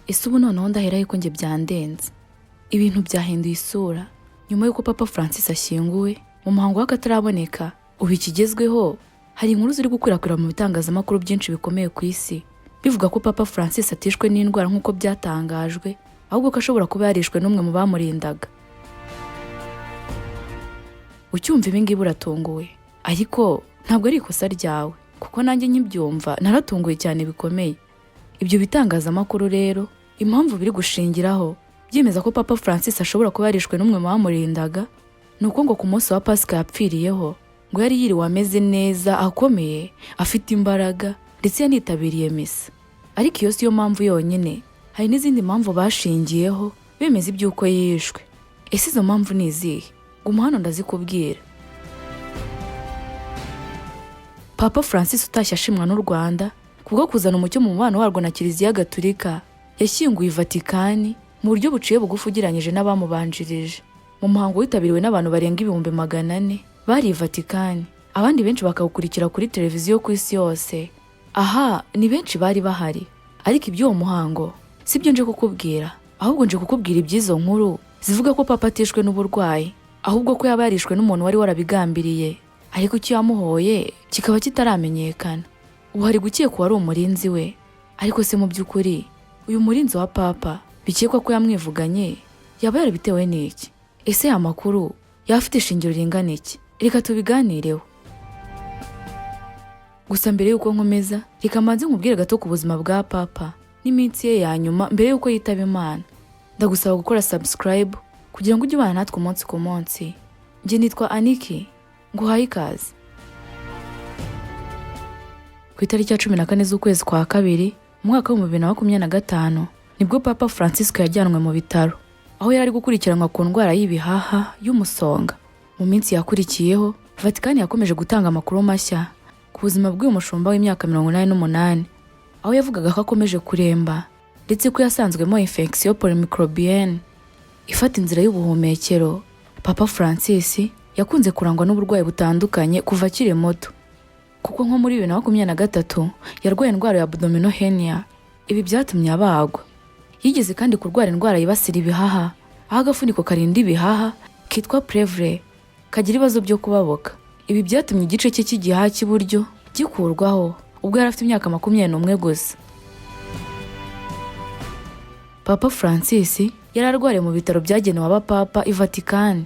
ese ubu noneho ndaheraho ko njye byandenze. Ibintu byahinduye isura nyuma y'uko Papa Francis ashyinguwe mu muhango w'akataraboneka. Ubu ikigezweho hari inkuru ziri gukwirakwira mu bitangazamakuru byinshi bikomeye ku isi bivuga ko Papa Francis atishwe n'indwara nk'uko byatangajwe, ahubwo ko ashobora kuba yarishwe n'umwe mu bamurindaga. Ucyumva ibi ngibi uratunguwe, ariko ntabwo ari ikosa ryawe, kuko nanjye nkibyumva naratunguwe cyane bikomeye. Ibyo bitangazamakuru rero impamvu biri gushingiraho byemeza ko Papa Francis ashobora kuba yarishwe n'umwe mu bamurindaga nuko ngo ku munsi wa Pasika yapfiriyeho ngo yari yiriwe ameze neza, akomeye, afite imbaraga ndetse yanitabiriye misa. Ariko iyo si yo mpamvu yonyine, hari n'izindi mpamvu bashingiyeho bemeza iby'uko yishwe. Ese izo mpamvu ni izihe? Guma hano ndazikubwira. Papa Francis utashye ashimwa n'u Rwanda kubwo kuzana umucyo mu mubano warwo na Kiliziya Gatolika, yashyinguye i Vatikani mu buryo buciye bugufi ugereranyije n'abamubanjirije. Mu muhango witabiriwe n'abantu barenga 400,000 bari i Vatikani, abandi benshi bakawukurikira kuri televiziyo ku isi yose. Aha ni benshi bari bahari, ariko iby'uwo muhango sibyo nje kukubwira, ahubwo nje kukubwira iby'izo nkuru zivuga ko Papa atishwe n'uburwayi, ahubwo ko yaba yarishwe n'umuntu wari warabigambiriye, ariko icyo yamuhoye kikaba kitaramenyekana. Ubu hari gukekwa wari umurinzi we, ariko se mu by'ukuri uyu murinzi wa Papa bikekwa ko yamwivuganye yaba yarabitewe n'iki? Ese aya makuru yafite ishingiro ringana iki? Reka tubiganireho. Gusa mbere y'uko nkomeza, reka mbanze nkubwire gato ku buzima bwa Papa n'iminsi ye ya nyuma mbere y'uko yitaba Imana. Ndagusaba gukora subscribe kugira ngo ujye ubana natwe umunsi ku munsi. Njye nitwa Aniki, nguhaye ikaze. Ku itariki ya 14 z'ukwezi kwa kabiri mu mwaka wa 2025 nibwo Papa Francisco yajyanwe mu bitaro, aho yari gukurikiranwa ku ndwara y'ibihaha y'umusonga. Mu minsi yakurikiyeho, Vatikani yakomeje gutanga amakuru mashya ku buzima bw'uyu mushumba w'imyaka 88, aho yavugaga ko akomeje kuremba ndetse ko yasanzwemo infection polymicrobienne ifata inzira y'ubuhumekero. Papa Francis yakunze kurangwa n'uburwayi butandukanye kuva akiri muto, kuko nko muri 2023 yarwaye indwara ya abdominal hernia. Ibi byatumye abagwa. Yigeze kandi kurwara indwara yibasira ibihaha, aho agafuniko karinda ibihaha kitwa plevre kagira ibibazo byo kubaboka. Ibi byatumye igice cye cy'igihaha cy'iburyo gikurwaho ubwo yari afite imyaka 21 gusa. Papa Francis yari arwariye mu bitaro byagenewe abapapa i Vatikani.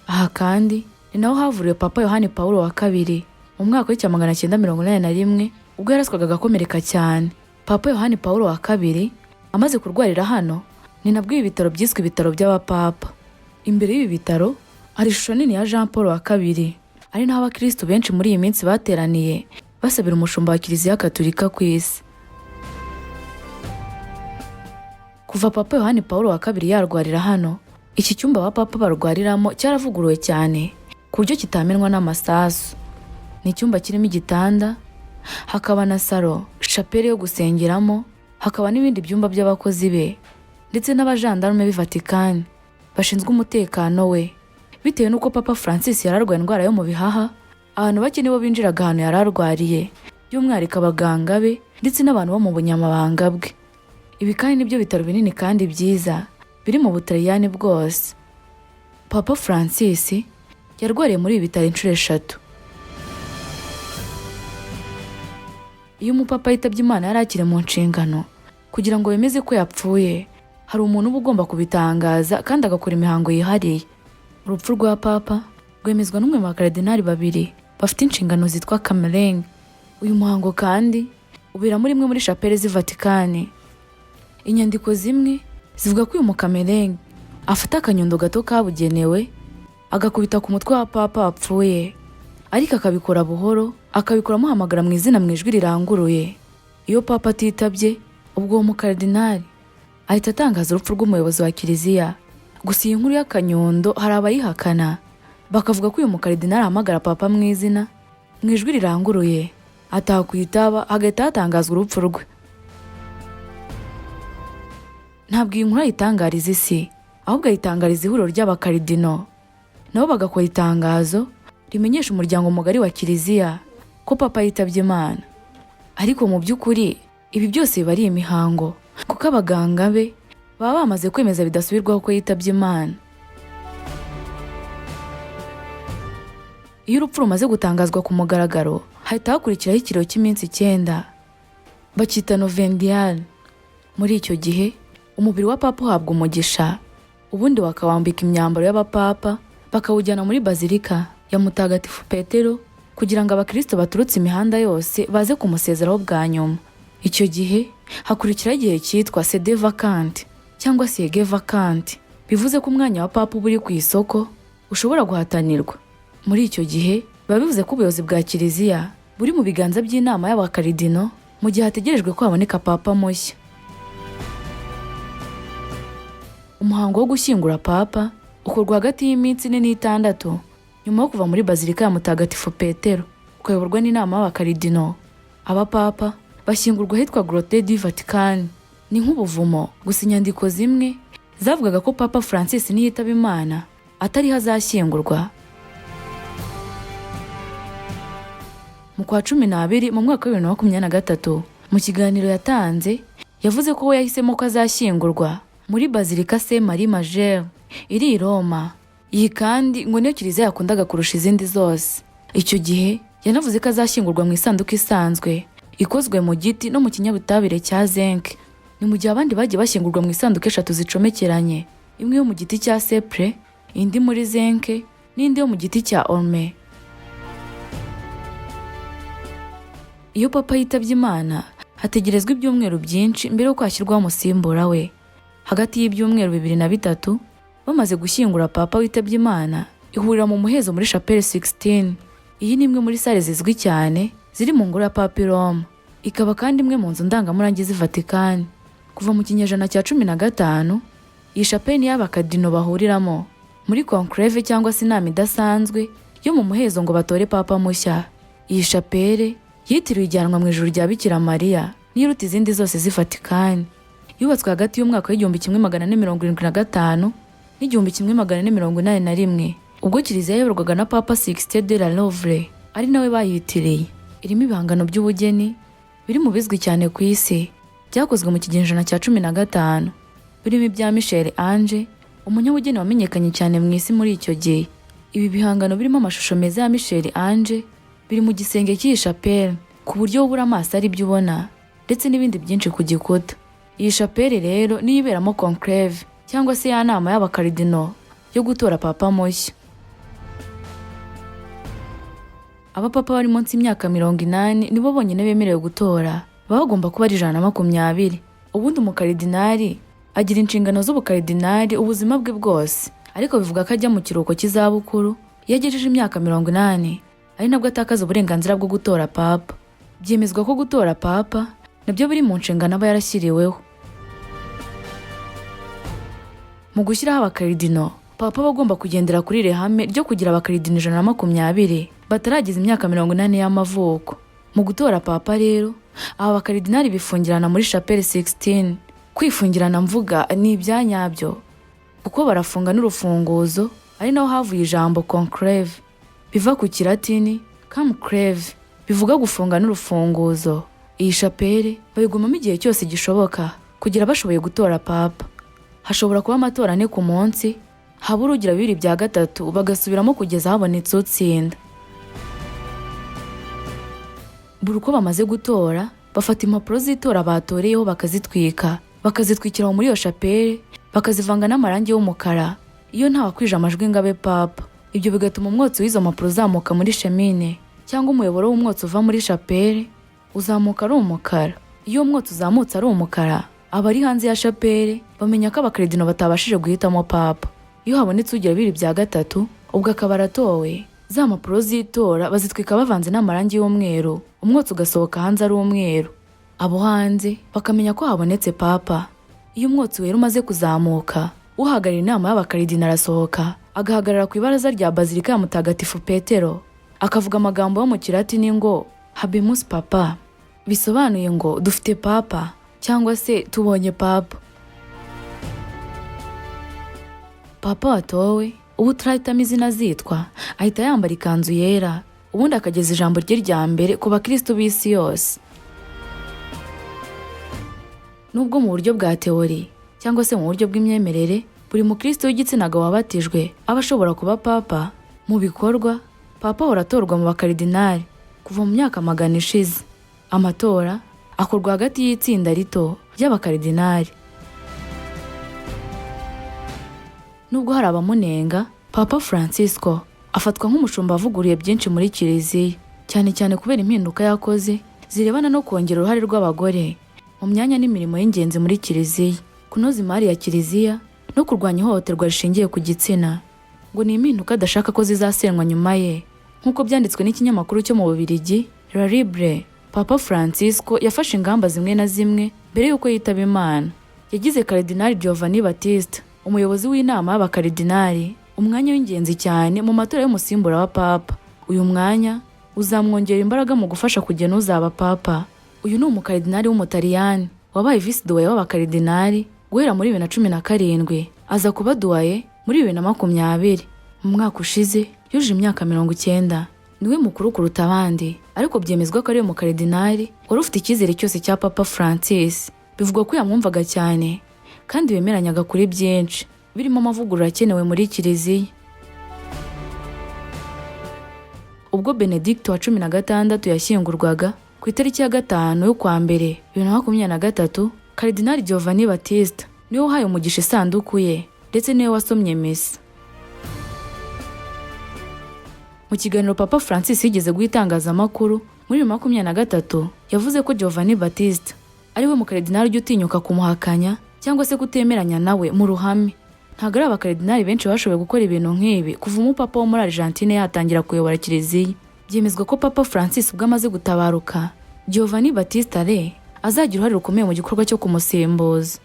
Aha kandi ni naho havuriwe Papa Yohani Paulo wa kabiri mu mwaka wa 1981 ubwo yaraswaga agakomereka cyane. Papa Yohani Paulo wa kabiri amaze kurwarira hano, ni nabwo ibitaro byiswe ibitaro by'abapapa. Imbere y'ibi bitaro hari ishusho nini ya Jean Paul wa kabiri, ari naho abakristo benshi muri iyi minsi bateraniye basabira umushumba wa Kiliziya Gatolika ku isi. Kuva Papa Yohani Paulo wa kabiri yarwarira hano, iki cyumba abapapa barwariramo cyaravuguruwe cyane ku buryo kitamenwa n'amasasu. Ni icyumba kirimo igitanda, hakaba na salo, chapelle yo gusengeramo, hakaba n'ibindi byumba by'abakozi be ndetse n'abajandarume b'i Vatikani bashinzwe umutekano we. Bitewe n'uko Papa Francis yararwaye indwara yo mu bihaha, abantu bake nibo binjiraga ahantu yararwariye, by'umwihariko abaganga be ndetse n'abantu bo mu bunyamabanga bwe. Ibi kandi nibyo bitaro binini kandi byiza biri mu Butaliyani bwose. Papa Francis yarwariye muri ibi bitaro inshuro 3. Iyo umupapa yitabye Imana yari akiri mu nshingano, kugira ngo bemeze ko yapfuye, hari umuntu uba ugomba kubitangaza kandi agakora imihango yihariye. Urupfu rwa Papa rwemezwa n'umwe mu bakardinali babiri bafite inshingano zitwa Camereng. Uyu muhango kandi ubera muri imwe muri chapelle z'i Vatikani. Inyandiko zimwe zivuga ko uyu mukamereng afata akanyundo gato kabugenewe agakubita ku mutwe wa Papa wapfuye, ariko akabikora buhoro, akabikora amuhamagara mu izina mu ijwi riranguruye. Iyo Papa atitabye, ubwo uwo mukardinali ahita atangaza urupfu rw'umuyobozi wa Kiliziya. Gusa iyi nkuru y'akanyundo hari abayihakana, bakavuga ko uyu mukardinali ahamagara Papa mu izina mu ijwi riranguruye, atakwitaba hagahita hatangazwa urupfu rwe. Ntabwo iyi nkuru ayitangariza isi, ahubwo ayitangariza ihuriro ry'abakaridino, nabo bagakora itangazo rimenyesha umuryango mugari wa Kiliziya ko Papa yitabye Imana. Ariko mu by'ukuri ibi byose biba ari imihango, kuko abaganga be baba bamaze kwemeza bidasubirwaho ko yitabye Imana. Iyo urupfu rumaze gutangazwa ku mugaragaro hahita hakurikiraho ikiriyo cy'iminsi 9 bakita novendial. Muri icyo gihe umubiri wa papa uhabwa umugisha, ubundi bakawambika imyambaro y'abapapa bakawujyana muri bazilika ya Mutagatifu Petero kugira ngo abakristo baturutse imihanda yose baze kumusezeraho bwa nyuma. Icyo gihe hakurikiraho igihe cyitwa sede vacante cyangwa siege vacante, bivuze ko umwanya wa papa uri ku isoko ushobora guhatanirwa. Muri icyo gihe biba bivuze ko ubuyobozi bwa kiliziya buri mu biganza by'inama y'abakaridino mu gihe hategerejwe ko haboneka papa mushya. Umuhango wo gushyingura papa ukorwa hagati y'iminsi 4 n'6 nyuma yo kuva muri bazilika ya Mutagatifu Petero, ukayoborwa n'inama y'abakaridino. Abapapa bashyingurwa hitwa Grotte du Vatican. Ni nk'ubuvumo, gusa inyandiko zimwe zavugaga ko Papa Francis niyitaba Imana atari hazashyingurwa. Mu kwa 12 mu mwaka wa 2023 mu kiganiro yatanze yavuze ko we yahisemo ko azashyingurwa muri Bazilika Saint Marie Majeure iri i Roma. Iyi kandi ngo niyo kiliziya yakundaga kurusha izindi zose. Icyo gihe yanavuze ko azashyingurwa mu isanduku isanzwe ikozwe mu giti no mu kinyabutabire cya zinc. Ni mu gihe abandi bagiye bashyingurwa mu isanduku 3 zicomekeranye, imwe yo mu giti cya cyprès, indi muri zinc n'indi yo mu giti cya orme. Iyo papa yitabye Imana hategerezwa ibyumweru byinshi mbere yo kwashyirwaho umusimbura we. Hagati y'ibyumweru 2 na 3 bamaze gushyingura papa witabye Imana, ihurira mu muhezo muri Chapelle 16. Iyi ni imwe muri sale zizwi cyane ziri mu ngoro ya Papa i Roma, ikaba kandi imwe mu nzu ndangamurangi z'i Vatican. Kuva mu kinyejana cya 15 iyi chapelle ni y'abakadino bahuriramo muri conclave cyangwa se inama idasanzwe yo mu muhezo ngo batore papa mushya. Iyi chapelle yitiriwe ijyanwa mu ijuru rya Bikira Mariya n'iruta izindi zose z'i Vatican. Yubatswe hagati y'umwaka wa 1475 n'1481 ubwo kiliziya yayoborwaga na Papa Sixte de la Louvre, ari nawe bayitiriye. Irimo ibihangano by'ubugeni biri mu bizwi cyane ku isi byakozwe mu kinyejana cya 15, birimo ibya Michel Ange, umunyabugeni wamenyekanye cyane mu isi muri icyo gihe. Ibi bihangano birimo amashusho meza ya Michel Ange biri mu gisenge cy'iyi chapelle ku buryo ubura amaso ari byo ubona, ndetse n'ibindi byinshi ku gikuta. Iyi chapelle rero niyo iberamo conclave cyangwa se ya nama y'abakaridino yo gutora papa mushya. Abapapa bari munsi y'imyaka 80 nibo bonyine bemerewe gutora, baba bagomba kuba ari 120. Ubundi umukaridinari agira inshingano z'ubukaridinari ubuzima bwe bwose, ariko bivuga ko ajya mu kiruhuko cy'izabukuru yagejeje imyaka 80, ari nabwo atakaza uburenganzira bwo gutora papa. Byemezwa ko gutora papa nabyo biri mu nshingano aba yarashyiriweho. Mu gushyiraho abakaridino, papa bagomba kugendera kuri rehame ryo kugira abakaridino 120 bataragize imyaka 80 y'amavuko. Mu gutora papa rero, aba bakaridinari bifungirana muri Chapelle 16. Kwifungirana mvuga ni ibyanyabyo, kuko barafunga n'urufunguzo, ari naho havuye ijambo conclave biva ku kilatini conclave bivuga gufunga n'urufunguzo. Iyi chapelle bayigumamo igihe cyose gishoboka kugira bashoboye gutora papa. Hashobora kuba amatora ane ku munsi, haba urugira 2/3 bagasubiramo kugeza habonetse utsinda. Buri uko bamaze gutora bafata impapuro z'itora batoreyeho bakazitwika, bakazitwikira muri iyo chapelle, bakazivanga n'amarangi y'umukara iyo nta wakwije amajwi ngabe papa. Ibyo bigatuma umwotsi w'izo mpapuro uzamuka muri chemine cyangwa umuyoboro w'umwotsi uva muri chapelle uzamuka ari umukara. Iyo umwotsi uzamutse ari umukara, abari hanze ya chapelle bamenya ko abakaridino batabashije guhitamo papa. Iyo habonetse ugira 2/3 ubwo akaba aratowe, za mpapuro z'itora bazitwika bavanze n'amarangi y'umweru, umwotsi ugasohoka hanze ari umweru. Abo hanze bakamenya ko habonetse papa. Iyo umwotsi wera umaze kuzamuka, uhagarira inama y'abakaridino arasohoka agahagarara ku ibaraza rya Bazilika ya Mutagatifu Petero, akavuga amagambo yo mu kilatini ngo habemus papa, bisobanuye ngo dufite papa cyangwa se tubonye papa. Papa watowe ubu turahitamo izina zitwa, ahita yambara ikanzu yera, ubundi akageza ijambo rye rya mbere ku bakristo b'isi yose. Nubwo mu buryo bwa teori cyangwa se mu buryo bw'imyemerere buri mukristo w'igitsina gabo wabatijwe aba ashobora kuba papa, mu bikorwa papa aratorwa mu bakaridinari kuva mu myaka 100 ishize. Amatora akorwa hagati y'itsinda rito ry'abakaridinari. Nubwo hari abamunenga, Papa Francisco afatwa nk'umushumba avuguruye byinshi muri kiliziya, cyane cyane kubera impinduka yakoze zirebana no kongera uruhare rw'abagore mu myanya n'imirimo y'ingenzi muri kiliziya, kunoza imari ya kiliziya no kurwanya ihohoterwa rishingiye ku gitsina. Ngo ni impinduka adashaka ko zizasenwa nyuma ye. Nk'uko byanditswe n'ikinyamakuru cyo mu Bubiligi La Libre, Papa Francisco yafashe ingamba zimwe na zimwe mbere y'uko yitaba Imana. Yagize Karidinali Giovanni Battista umuyobozi w'inama y'abakaridinari, umwanya w'ingenzi cyane mu matora y'umusimbura wa papa. Uyu mwanya uzamwongera imbaraga mu gufasha kugena uzaba papa. Uyu ni umukaridinari w'umutaliyani wabaye vice doyen w'abakaridinari guhera muri 2017, aza kuba doyen muri 2020. Mu mwaka ushize yuje imyaka 90. Niwe mukuru kuruta abandi, ariko byemezwa ko ari umukaridinari wari ufite icyizere cyose cya Papa Francis. Bivugwa ko yamwumvaga cyane kandi bemeranyaga kuri byinshi birimo amavugurura akenewe muri kiliziya. Ubwo Benedicto wa 16 yashyingurwaga ku itariki ya 5 y'ukwa mbere 2023, Karidinali Giovanni Battista niwe uhaye umugisha isanduku ye ndetse niwe wasomye misa. Mu kiganiro Papa Francis yigeze guhitangazamakuru muri 2023, yavuze ko Giovanni Battista ariwe mukaridinali ujya utinyuka kumuhakanya cyangwa se kutemeranya nawe mu ruhame. Ntabwo ari abakaridinali benshi bashoboye gukora ibintu nk'ibi kuva umupapa wo muri Argentine yatangira kuyobora kiliziya. Byemezwa ko Papa Francis ubwo amaze gutabaruka, Giovanni Battista azagira uruhare rukomeye mu gikorwa cyo kumusimbuza.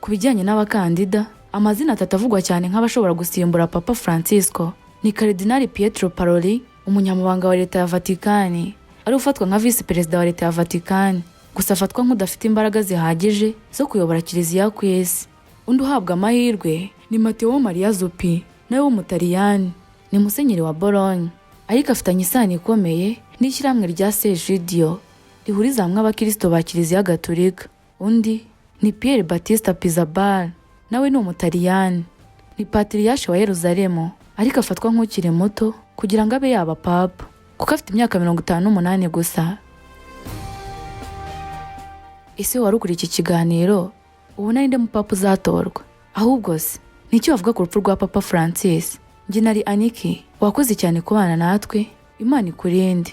Ku bijyanye n'abakandida, amazina atatu avugwa cyane nk'abashobora gusimbura Papa Francisco ni Karidinali Pietro Parolin, umunyamabanga wa leta ya Vatikani, ari ufatwa nka vice perezida wa leta ya Vatikani, gusa afatwa nk'udafite imbaraga zihagije zo kuyobora kiliziya ku isi. Undi uhabwa amahirwe ni Matteo Maria Zuppi, nawe w'umutaliyani, ni musenyeri wa Bologna, ariko afitanye isano ikomeye n'ishyirahamwe rya Segidio rihuriza hamwe abakristo ba kiliziya gatolika. Undi ni Pier Battista Pizzaballa, nawe ni umutaliyani, ni patriarche wa Yerusalemu, ariko afatwa nk'ukiri muto kugira ngo abe yaba papa kuko afite imyaka 58 gusa. Ese wari ukuri iki kiganiro ubona ninde mupapa uzatorwa? Ahubwo se nicyo wavuga ku rupfu rwa Papa Francis? Njye nari Aniki, wakoze cyane kubana natwe. Imana ikurinde.